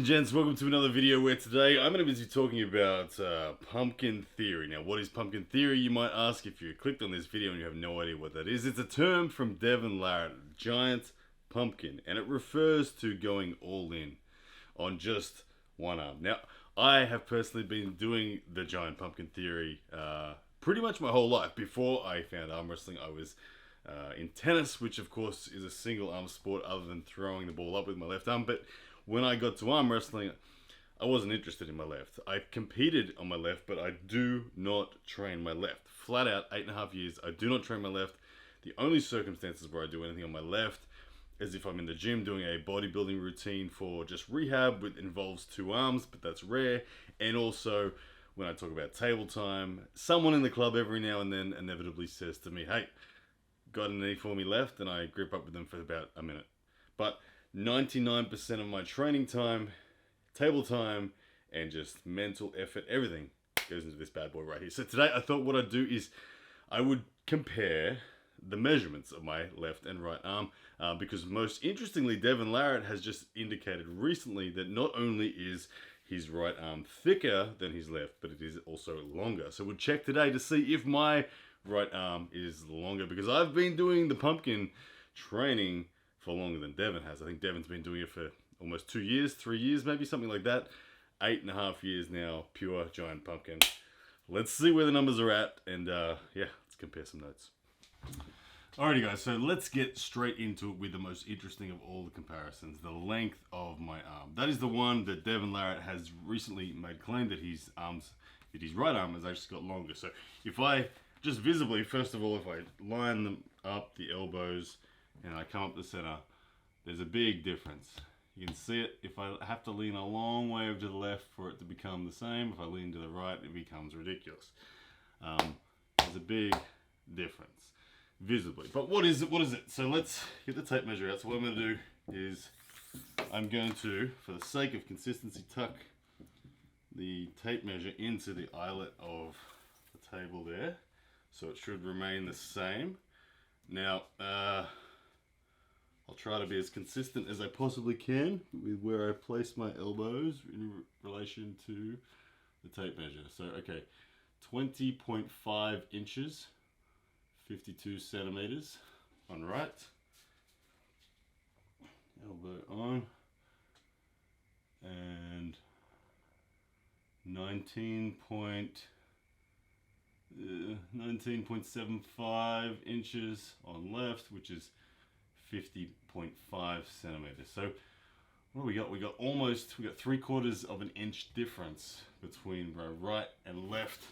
and gents, welcome to another video where today I'm going to be talking about pumpkin theory. Now, what is pumpkin theory, you might ask if you clicked on this video and you have no idea what that is. It's a term from Devin Larratt, giant pumpkin, and it refers to going all in on just one arm. Now, I have personally been doing the giant pumpkin theory pretty much my whole life. Before I found arm wrestling, I was in tennis, which of course is a single arm sport other than throwing the ball up with my left arm. But when I got to arm wrestling, I wasn't interested in my left. I competed on my left, but I do not train my left. Flat out, 8.5 years, I do not train my left. The only circumstances where I do anything on my left is if I'm in the gym doing a bodybuilding routine for just rehab, which involves two arms, but that's rare. And also, when I talk about table time, someone in the club every now and then inevitably says to me, hey, got a knee for me left, and I grip up with them for about a minute. But 99% of my training time, table time, and just mental effort, everything goes into this bad boy right here. So today I thought what I'd do is I would compare the measurements of my left and right arm because most interestingly, Devin Larratt has just indicated recently that not only is his right arm thicker than his left, but it is also longer. So we'll check today to see if my right arm is longer, because I've been doing the pumpkin training for longer than Devin has. I think Devin's been doing it for almost 2 years, 3 years, maybe something like that. 8.5 years now, pure giant pumpkin. Let's see where the numbers are at, and yeah, let's compare some notes. Alrighty guys, so let's get straight into it with the most interesting of all the comparisons, the length of my arm. That is the one that Devin Larratt has recently made claim that his right arm has actually got longer. So if I just visibly, first of all, if I line them up, the elbows, and I come up the center, there's a big difference. You can see it. If I have to lean a long way over to the left for it to become the same, if I lean to the right, it becomes ridiculous. There's a big difference, visibly. But what is it? What is it? So let's get the tape measure out. So what I'm going to do is I'm going to, for the sake of consistency, tuck the tape measure into the eyelet of the table there. So it should remain the same. Now, I'll try to be as consistent as I possibly can with where I place my elbows in relation to the tape measure. So, okay, 20.5 inches, 52 centimeters on right. Elbow on. And 19.75 inches on left, which is 50.5 centimeters. So what do we got? We got 3/4 of an inch difference between my right and left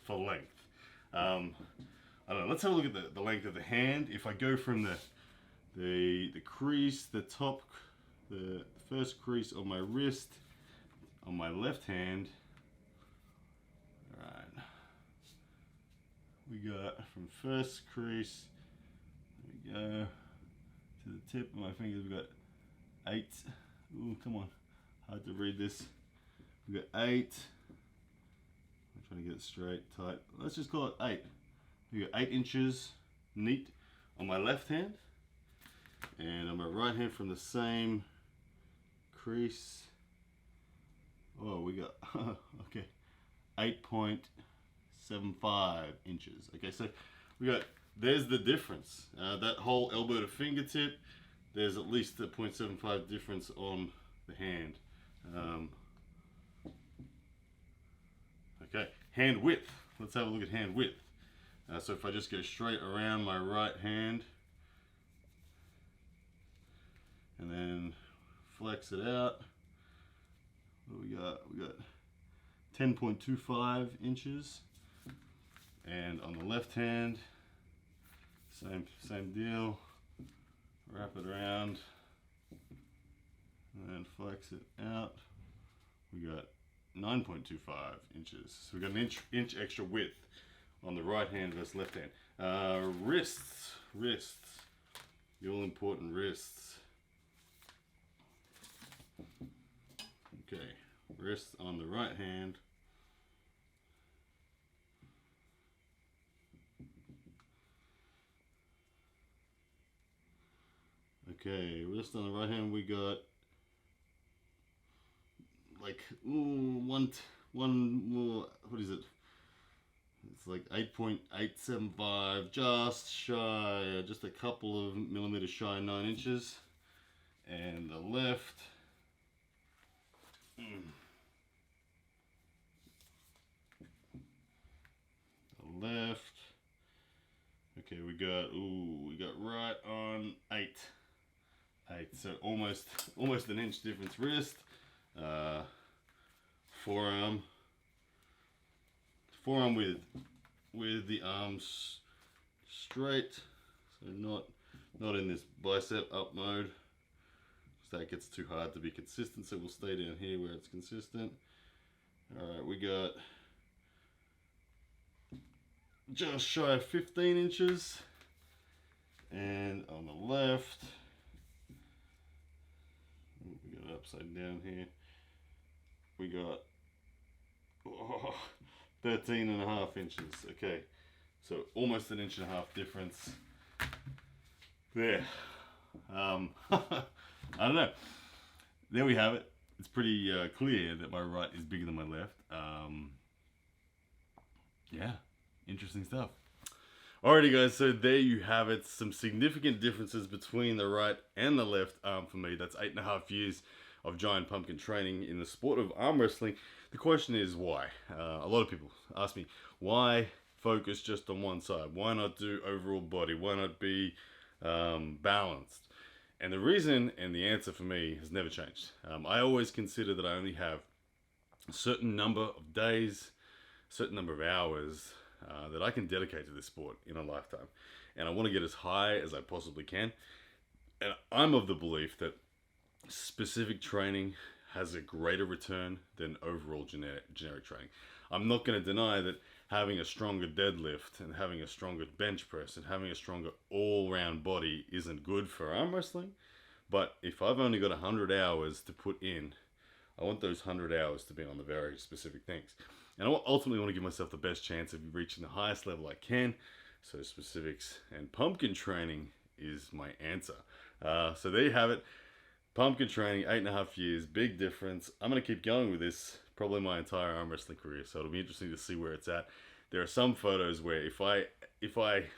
for length. I don't know. Let's have a look at the length of the hand. If I go from the crease, the first crease on my wrist on my left hand. All right. We got from first crease, there we go, to the tip of my fingers, we got 8. Ooh, come on, hard to read this. We got 8. I'm trying to get it straight, tight. Let's just call it 8. We got 8 inches neat on my left hand, and on my right hand from the same crease. Oh, we got okay, 8.75 inches. Okay, so we got, there's the difference. That whole elbow to fingertip, there's at least a 0.75 difference on the hand. Okay, hand width. Let's have a look at hand width. So if I just go straight around my right hand and then flex it out, what do we got? We got 10.25 inches. And on the left hand, same deal. Wrap it around and then flex it out. We got 9.25 inches. So we got an inch extra width on the right hand versus left hand. Wrists, the all important wrists. Okay, wrists on the right hand. Okay, wrist on the right hand, we got like one more. What is it? It's like 8.875, just shy, just a couple of millimeters shy, 9 inches. And the left, okay, we got right on 8, so almost an inch difference. Wrist, forearm with the arms straight, so not in this bicep up mode, because that gets too hard to be consistent, so we'll stay down here where it's consistent. Alright, we got just shy of 15 inches, and on the left, we got it upside down here, we got 13.5 inches. Okay, so almost an inch and a half difference there. I don't know. There we have it. It's pretty clear that my right is bigger than my left. Yeah, interesting stuff. Alrighty guys, so there you have it. Some significant differences between the right and the left arm for me. That's 8.5 years of giant pumpkin training in the sport of arm wrestling. The question is why? A lot of people ask me, why focus just on one side? Why not do overall body? Why not be balanced? And the reason and the answer for me has never changed. I always consider that I only have a certain number of days, a certain number of hours that I can dedicate to this sport in a lifetime. And I want to get as high as I possibly can. And I'm of the belief that specific training has a greater return than overall generic training. I'm not going to deny that having a stronger deadlift and having a stronger bench press and having a stronger all-round body isn't good for arm wrestling. But if I've only got 100 hours to put in, I want those 100 hours to be on the very specific things. And I ultimately want to give myself the best chance of reaching the highest level I can. So specifics and pumpkin training is my answer. So there you have it. Pumpkin training, 8.5 years, big difference. I'm going to keep going with this probably my entire arm wrestling career, so it'll be interesting to see where it's at. There are some photos where if I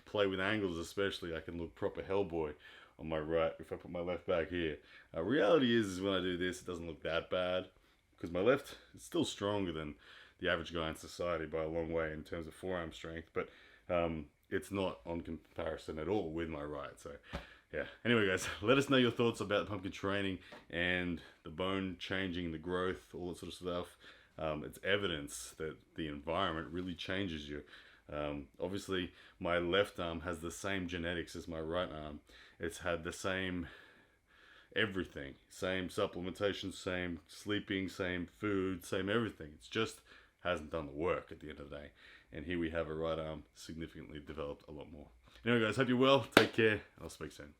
play with angles especially, I can look proper Hellboy on my right if I put my left back here. Reality is when I do this, it doesn't look that bad, because my left is still stronger than the average guy in society by a long way in terms of forearm strength, but it's not on comparison at all with my right. So yeah, anyway guys, let us know your thoughts about pumpkin training and the bone changing, the growth, all that sort of stuff. It's evidence that the environment really changes you. Obviously, my left arm has the same genetics as my right arm. It's had the same everything, same supplementation, same sleeping, same food, same everything. It's just hasn't done the work at the end of the day. And here we have a right arm significantly developed a lot more. Anyway guys, hope you're well, take care, and I'll speak soon.